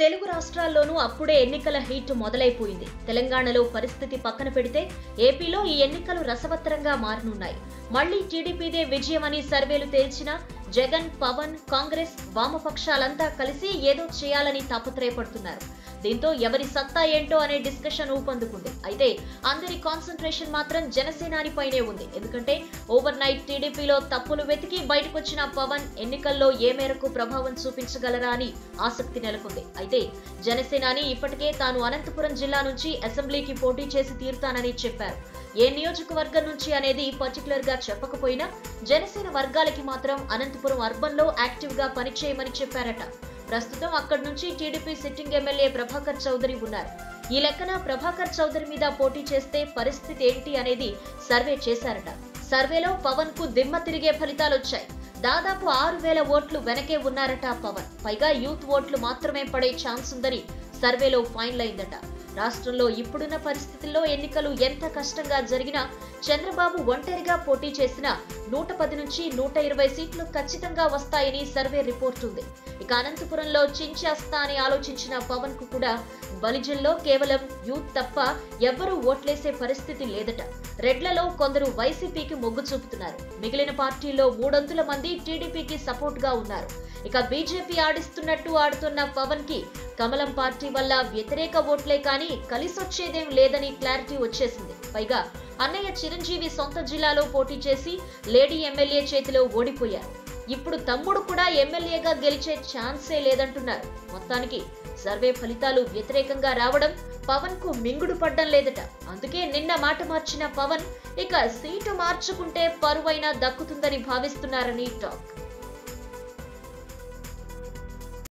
తెలుగు రాష్ట్రాల్లోనూ అప్పుడే ఎన్నికల హీట్ మొదలైపోయింది. తెలంగాణలో పరిస్థితి పక్కన పెడితే ఏపీలో ఈ ఎన్నికలు రసవత్తరంగా మారనున్నాయి. మళ్లీ టీడీపీదే విజయమని సర్వేలు తేల్చినా జగన్, పవన్, కాంగ్రెస్, వామపక్షాలంతా కలిసి ఏదో చేయాలని తాపత్రయపడుతున్నారు. దీంతో ఎవరి సత్తా ఏంటో అనే డిస్కషన్ ఊపందుకుంది. అయితే అందరి కాన్సంట్రేషన్ మాత్రం జనసేనానిపైనే ఉంది. ఎందుకంటే ఓవర్ నైట్ టీడీపీలో తప్పులు వెతికి బయటకొచ్చిన పవన్ ఎన్నికల్లో ఏ మేరకు ప్రభావం చూపించగలరా అని ఆసక్తి నెలకొంది. అయితే జనసేనాని ఇప్పటికే తాను అనంతపురం జిల్లా నుంచి అసెంబ్లీకి పోటీ చేసి తీరుతానని చెప్పారు. ఏ నియోజకవర్గం నుంచి అనేది పర్టికులర్ గా చెప్పకపోయినా జనసేన వర్గాలకి మాత్రం అనంతపురం అర్బన్ లో యాక్టివ్ గా పనిచేయమని చెప్పారట. ప్రస్తుతం అక్కడి నుంచి టీడీపీ సిట్టింగ్ ఎమ్మెల్యే ప్రభాకర్ చౌదరి ఉన్నారు. ఈ లెక్కన ప్రభాకర్ చౌదరి మీద పోటీ చేస్తే పరిస్థితి ఏంటి అనేది సర్వే చేశారట. సర్వేలో పవన్ కు దిమ్మ తిరిగే ఫలితాలొచ్చాయి. దాదాపు 6,000 ఓట్లు వెనకే ఉన్నారట పవన్. పైగా యూత్ ఓట్లు మాత్రమే పడే ఛాన్స్ ఉందని సర్వేలో ఫైనల్ అయిందట. రాష్ట్రంలో ఇప్పుడున్న పరిస్థితుల్లో ఎన్నికలు ఎంత కష్టంగా జరిగినా చంద్రబాబు ఒంటరిగా పోటీ చేసినా 110 నుంచి 120 సీట్లు ఖచ్చితంగా వస్తాయని సర్వే రిపోర్ట్ ఉంది. ఇక అనంతపురంలో చించేస్తా అని ఆలోచించిన పవన్ కు కూడా బలిజల్లో కేవలం యూత్ తప్ప ఎవ్వరూ ఓట్లేసే పరిస్థితి లేదట. రెడ్లలో కొందరు వైసీపీకి మొగ్గు చూపుతున్నారు. మిగిలిన పార్టీల్లో 300 మంది టీడీపీకి సపోర్ట్ గా ఉన్నారు. ఇక బీజేపీ ఆడిస్తున్నట్టు ఆడుతున్న పవన్ కి కమలం పార్టీ వల్ల వ్యతిరేక ఓట్లే కానీ కలిసొచ్చేదేం లేదని క్లారిటీ వచ్చేసింది. పైగా అన్నయ్య చిరంజీవి సొంత జిల్లాలో పోటీ చేసి లేడీ ఎమ్మెల్యే చేతిలో ఓడిపోయారు. ఇప్పుడు తమ్ముడు కూడా ఎమ్మెల్యేగా గెలిచే ఛాన్సే లేదంటున్నారు. మొత్తానికి సర్వే ఫలితాలు వ్యతిరేకంగా రావడం పవన్ కు మింగుడు పడ్డం లేదట. అందుకే నిన్న మాట మార్చిన పవన్ ఇక సీటు మార్చుకుంటే పరువైనా దక్కుతుందని భావిస్తున్నారని టాక్.